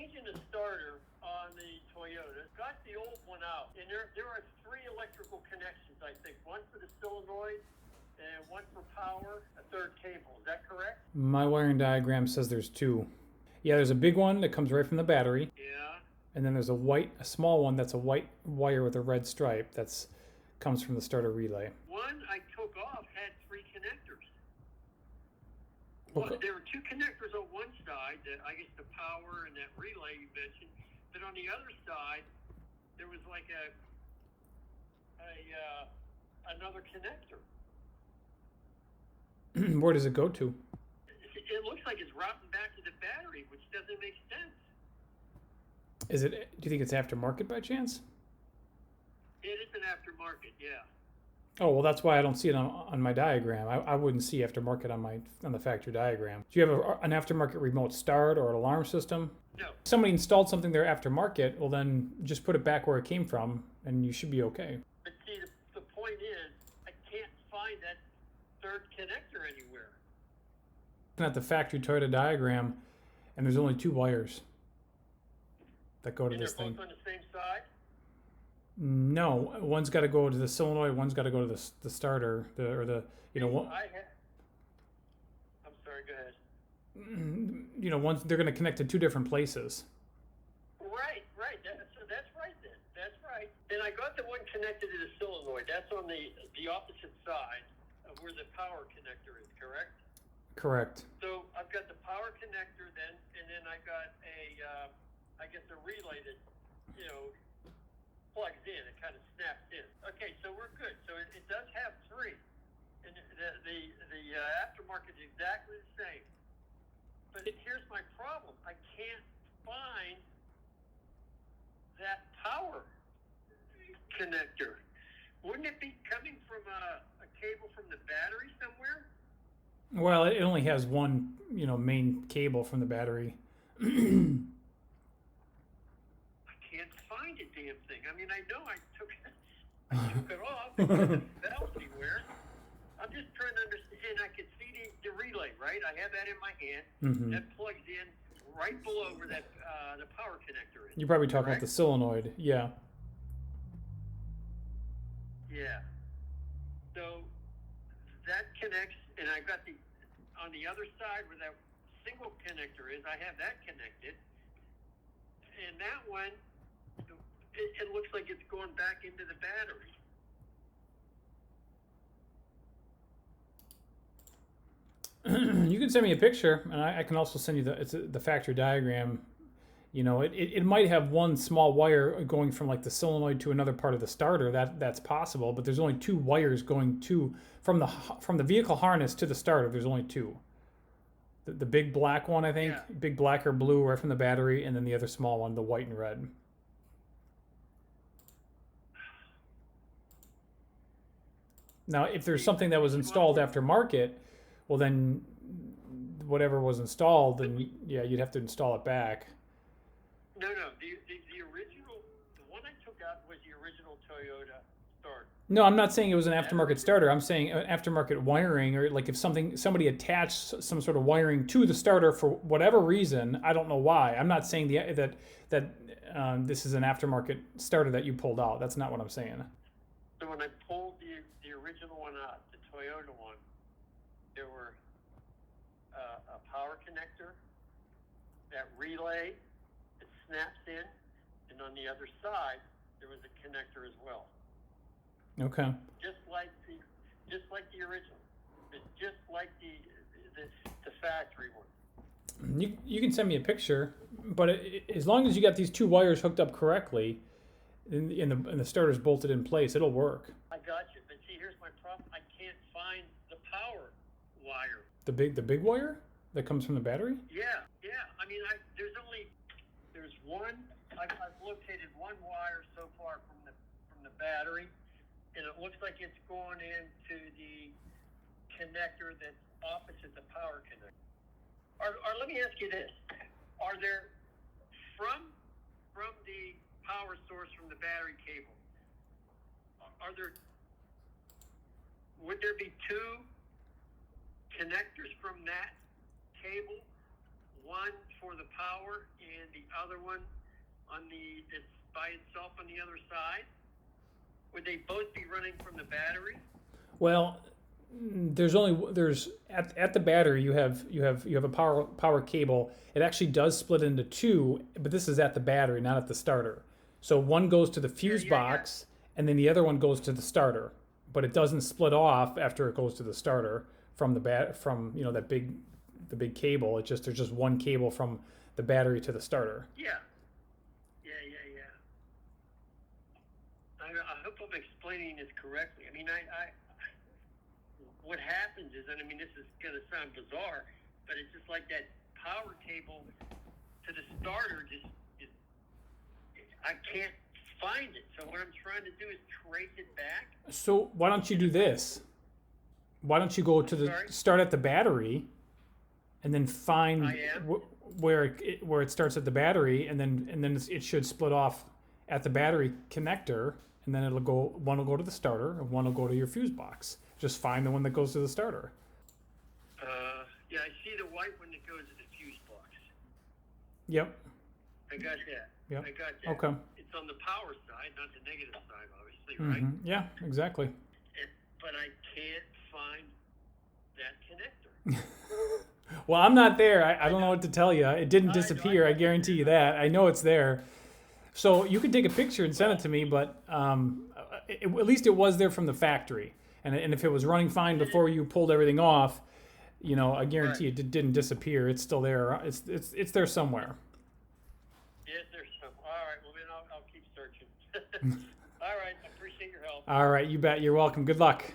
changing the starter on the Toyota. Got the old one out, and there are 3 electrical connections, I think. One for the solenoid, and one for power, a 3rd cable. Is that correct? My wiring diagram says there's 2. Yeah, there's a big one that comes right from the battery. Yeah. And then there's a small one that's a white wire with a red stripe comes from the starter relay. One I took off had 3 connectors. Okay. There were 2 connectors on one side, I guess the power and that relay you mentioned. But on the other side, there was like another connector. Where does it go to? It looks like it's routing back to the battery, which doesn't make sense. Do you think it's aftermarket by chance? It is an aftermarket, yeah. Oh, well, that's why I don't see it on my diagram. I wouldn't see aftermarket on the factory diagram. Do you have an aftermarket remote start or an alarm system? No. If somebody installed something there aftermarket, well, then just put it back where it came from, and you should be okay. But see, the point is, I can't find that 3rd connector anywhere. Looking at the factory Toyota diagram, and there's only 2 wires that go to this thing. And they're both on the same side? No, one's got to go to the solenoid, one's got to go to the starter, I'm sorry, go ahead. They're going to connect to 2 different places. Right. That's right then. That's right. And I got the one connected to the solenoid. That's on the opposite side of where the power connector is, correct? Correct. So I've got the power connector then, and then I got a relay that, plugs in. It kind of snaps in. Okay, so we're good. So it does have 3. And the aftermarket is exactly the same. But here's my problem. I can't find that power connector. Wouldn't it be coming from a cable from the battery somewhere? Well, it only has one, main cable from the battery. I can't find a damn thing. I mean, I know I took it off. It fell anywhere. I'm just trying to understand. I can see the relay, right? I have that in my hand. Mm-hmm. That plugs in right below where that the power connector is. You're probably talking about the solenoid. Yeah. Yeah. So that connects, and I've got on the other side where that single connector is, I have that connected. And that one, it looks like it's going back into the battery. You can send me a picture, and I can also send you the factory diagram. It might have one small wire going from like the solenoid to another part of the starter. That's possible, but there's only 2 wires going from the vehicle harness to the starter. There's only 2. The big black one, I think, big black or blue right from the battery, and then the other small one, the white and red. Now, if there's something that was installed aftermarket, well then, whatever was installed, then you'd have to install it back. No. The original, the one I took out was the original Toyota starter. No, I'm not saying it was an aftermarket starter. I'm saying aftermarket wiring, or like if somebody attached some sort of wiring to the starter for whatever reason, I don't know why. I'm not saying that this is an aftermarket starter that you pulled out. That's not what I'm saying. So when I pulled the original one out, the Toyota one, there were a power connector, that relay, it snaps in, and on the other side there was a connector as well. Okay. Just like the original. It's just like the factory one. You can send me a picture, but as long as you got these 2 wires hooked up correctly, and the starter's bolted in place, it'll work. I got you, but see, here's my problem. I can't find the power wire. The big wire that comes from the battery? Yeah. I mean, there's one. I've located one wire so far from the battery, and it looks like it's going into the connector that's opposite the power connector. Or let me ask you this: are there from the power source from the battery cable? Would there be 2 connectors from that cable? one for the power and the other one it's by itself on the other side? Would they both be running from the battery? Well, there's at the battery you have a power cable. It actually does split into two, but this is at the battery, not at the starter. So one goes to the fuse box, and then the other one goes to the starter. But it doesn't split off after it goes to the starter from the the big cable. There's just one cable from the battery to the starter. Yeah. I hope I'm explaining this correctly. I mean, what happens is, and I mean, this is going to sound bizarre, but it's just like that power cable to the starter I can't find it. So what I'm trying to do is trace it back. So why don't you do this? Why don't you go to start at the battery, and then find where it starts at the battery, and then it should split off at the battery connector, and then one will go to the starter, and one will go to your fuse box. Just find the one that goes to the starter. Yeah, I see the white one that goes to the fuse box. Yep. I got that. Yep. I got that. Okay. It's on the power side, not the negative side, obviously, right? Mm-hmm. Yeah, exactly. But I can't find that connector. Well, I'm not there. I don't know what to tell you. It didn't disappear. I guarantee you that. I know it's there. So you can take a picture and send it to me, but at least it was there from the factory. And if it was running fine before you pulled everything off, I guarantee it didn't disappear. It's still there. It's there somewhere. Yes, there's some. All right. Well, then I'll keep searching. All right. I appreciate your help. All right. You bet. You're welcome. Good luck.